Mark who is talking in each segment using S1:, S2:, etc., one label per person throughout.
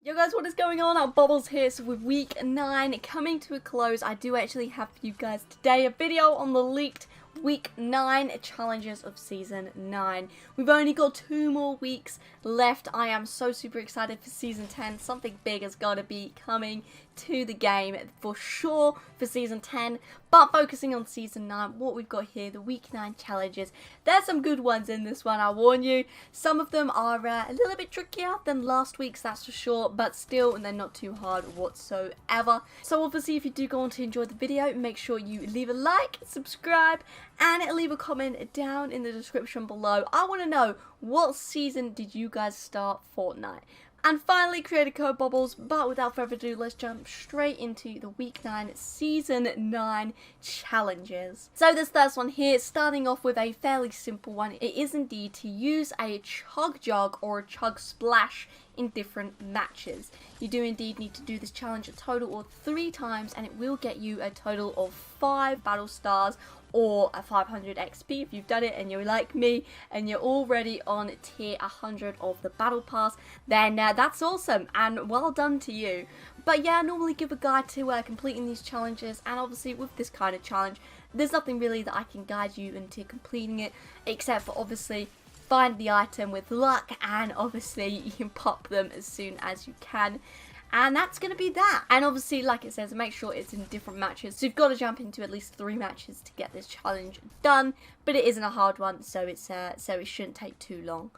S1: Yo guys, what is going on? Bobblez here. So with week 9 coming to a close, I do actually have for you guys today a video on the leaked week 9 challenges of season 9. We've only got 2 more weeks left. I am so super excited for season 10. Something big has got to be coming to the game for sure for season 10, but focusing on season 9, what we've got here, the week 9 challenges. There's some good ones in this one, I warn you. Some of them are a little bit trickier than last week's, that's for sure, but still they're not too hard whatsoever. So obviously if you do go on to enjoy the video, make sure you leave a like, subscribe, and leave a comment down in the description below. I want to know, what season did you guys start Fortnite? And finally, Creator Code Bobblez, but without further ado, let's jump straight into the week 9, season 9 challenges. So this first one here, starting off with a fairly simple one. It is indeed to use a chug jug or a chug splash in different matches. You do indeed need to do this challenge a total of 3 times, and it will get you a total of 5 battle stars or a 500 XP if you've done it and you're like me and you're already on tier 100 of the battle pass. Then that's awesome and well done to you. But yeah, I normally give a guide to completing these challenges, and obviously with this kind of challenge there's nothing really that I can guide you into completing it, except for obviously find the item with luck, and obviously you can pop them as soon as you can. And that's going to be that. And obviously, like it says, make sure it's in different matches. So you've got to jump into at least 3 matches to get this challenge done. But it isn't a hard one, so it shouldn't take too long.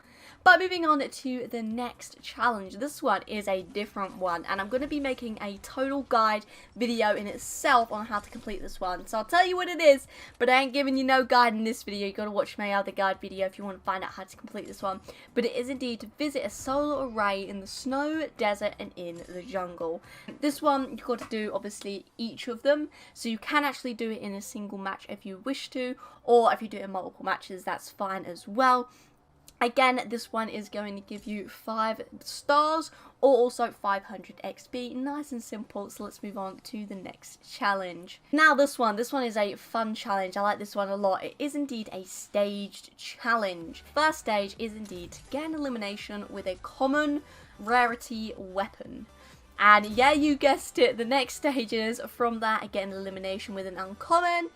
S1: But moving on to the next challenge. This one is a different one, and I'm going to be making a total guide video in itself on how to complete this one. So I'll tell you what it is, but I ain't giving you no guide in this video. You've got to watch my other guide video if you want to find out how to complete this one. But it is indeed to visit a solar array in the snow, desert, and in the jungle. This one, you've got to do obviously each of them. So you can actually do it in a single match if you wish to, or if you do it in multiple matches, that's fine as well. Again, this one is going to give you 5 stars or also 500 XP. Nice and simple. So let's move on to the next challenge. Now this one is a fun challenge. I like this one a lot. It is indeed a staged challenge. First stage is indeed to get an elimination with a common rarity weapon. And yeah, you guessed it, the next stages from that, get an elimination with an uncommon,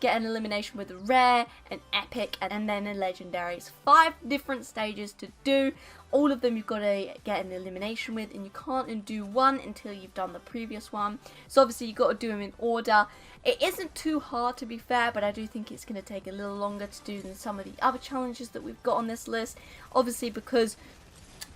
S1: get an elimination with a rare, an epic, and then a legendary. It's 5 different stages to do. All of them you've got to get an elimination with, and you can't undo one until you've done the previous one. So obviously you've got to do them in order. It isn't too hard, to be fair, but I do think it's going to take a little longer to do than some of the other challenges that we've got on this list. Obviously because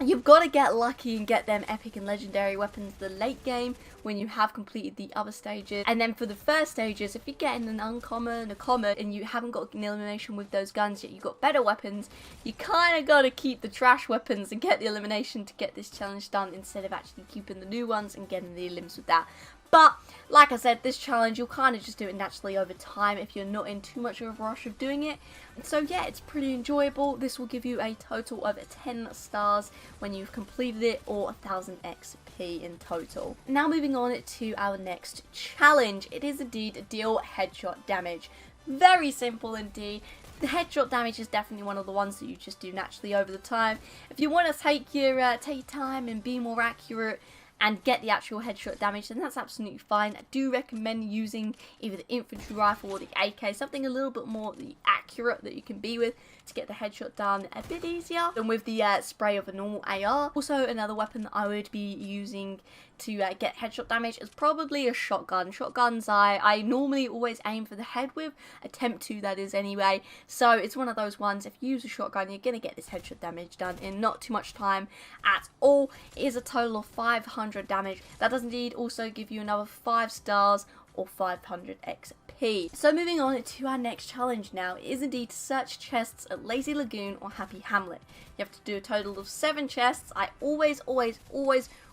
S1: you've got to get lucky and get them epic and legendary weapons the late game when you have completed the other stages. And then for the first stages, if you're getting an uncommon, a common, and you haven't got an elimination with those guns yet, you've got better weapons, you kind of got to keep the trash weapons and get the elimination to get this challenge done, instead of actually keeping the new ones and getting the elims with that. But, like I said, this challenge, you'll kind of just do it naturally over time if you're not in too much of a rush of doing it. So yeah, it's pretty enjoyable. This will give you a total of 10 stars when you've completed it, or 1000 XP in total. Now moving on to our next challenge. It is indeed deal headshot damage. Very simple indeed. The headshot damage is definitely one of the ones that you just do naturally over the time. If you want to take your time and be more accurate and get the actual headshot damage, then that's absolutely fine. I do recommend using either the infantry rifle or the AK, something a little bit more accurate that you can be with to get the headshot done a bit easier than with the spray of a normal AR. Also, another weapon that I would be using to get headshot damage is probably a shotgun. Shotguns I normally always aim for the head with, attempt to, that is anyway. So it's one of those ones, if you use a shotgun, you're going to get this headshot damage done in not too much time at all. It is a total of 500 damage. That does indeed also give you another 5 stars or 500 XP. So moving on to our next challenge now, it is indeed to search chests at Lazy Lagoon or Happy Hamlet. You have to do a total of 7 chests. I always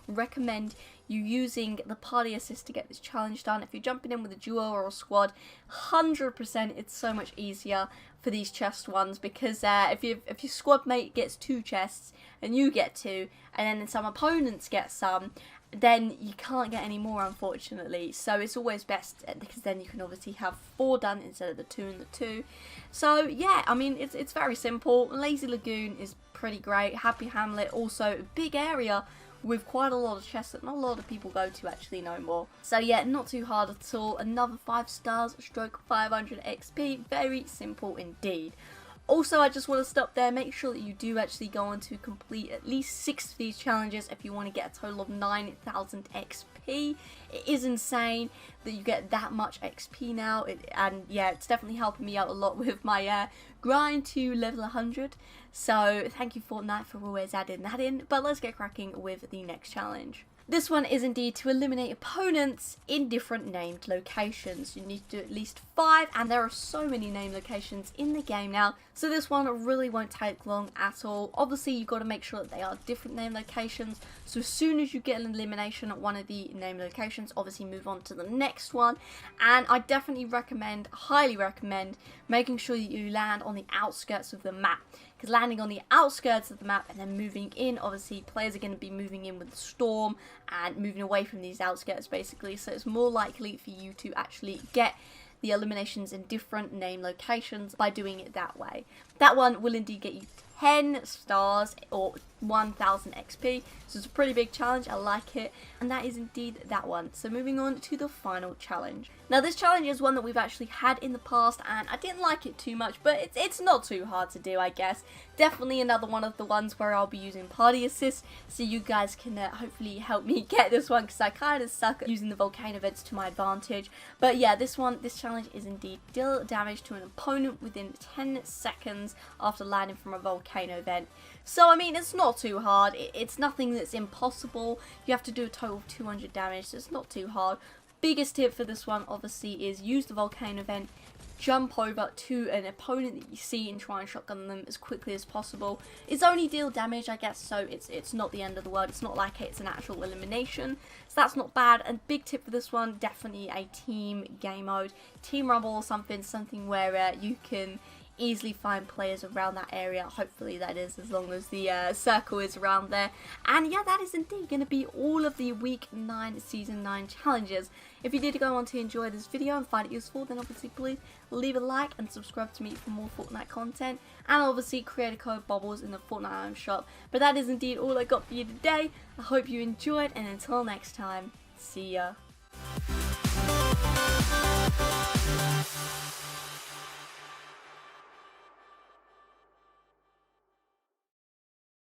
S1: recommend you using the party assist to get this challenge done. If you're jumping in with a duo or a squad, 100% it's so much easier for these chest ones, because if your squad mate gets 2 chests and you get 2, and then some opponents get some, then you can't get any more, unfortunately. So it's always best, because then you can obviously have 4 done instead of the 2 and the 2. So yeah, I mean, it's very simple. Lazy Lagoon is pretty great. Happy Hamlet, also a big area with quite a lot of chests that not a lot of people go to actually no more. So yeah, not too hard at all. Another 5 stars, stroke 500 XP. Very simple indeed. Also, I just want to stop there, make sure that you do actually go on to complete at least 6 of these challenges if you want to get a total of 9,000 XP. It is insane that you get that much XP now, and yeah, it's definitely helping me out a lot with my grind to level 100. So thank you Fortnite for always adding that in, but let's get cracking with the next challenge. This one is indeed to eliminate opponents in different named locations. You need to do at least 5, and there are so many named locations in the game now, so this one really won't take long at all. Obviously, you've got to make sure that they are different named locations, so as soon as you get an elimination at one of the named locations, obviously move on to the next one. And I definitely recommend, highly recommend, making sure that you land on the outskirts of the map. Because landing on the outskirts of the map and then moving in, obviously players are going to be moving in with the storm and moving away from these outskirts basically, so it's more likely for you to actually get the eliminations in different name locations by doing it that way. That one will indeed get you 10 stars or 1000 XP, so it's a pretty big challenge. I like it, and that is indeed that one. So moving on to the final challenge. Now this challenge is one that we've actually had in the past, and I didn't like it too much, but it's not too hard to do, I guess. Definitely another one of the ones where I'll be using party assist, so you guys can hopefully help me get this one, because I kind of suck at using the volcano vents to my advantage. But yeah, this challenge is indeed deal damage to an opponent within 10 seconds after landing from a volcano vent. So I mean, it's not too hard. It's nothing that's impossible. You have to do a total of 200 damage, so it's not too hard. Biggest tip for this one obviously is use the volcano vent, jump over to an opponent that you see and try and shotgun them as quickly as possible. It's only deal damage, I guess, so it's not the end of the world. It's not like it's an actual elimination, so that's not bad. And big tip for this one, definitely a team game mode, team rumble or something where you can easily find players around that area. Hopefully that is, as long as the circle is around there. And yeah, that is indeed going to be all of the week 9 season 9 challenges. If you did go on to enjoy this video and find it useful, then obviously please leave a like and subscribe to me for more Fortnite content, and obviously creator code Bobblez in the Fortnite item shop. But that is indeed all I got for you today. I hope you enjoyed, and until next time, see ya.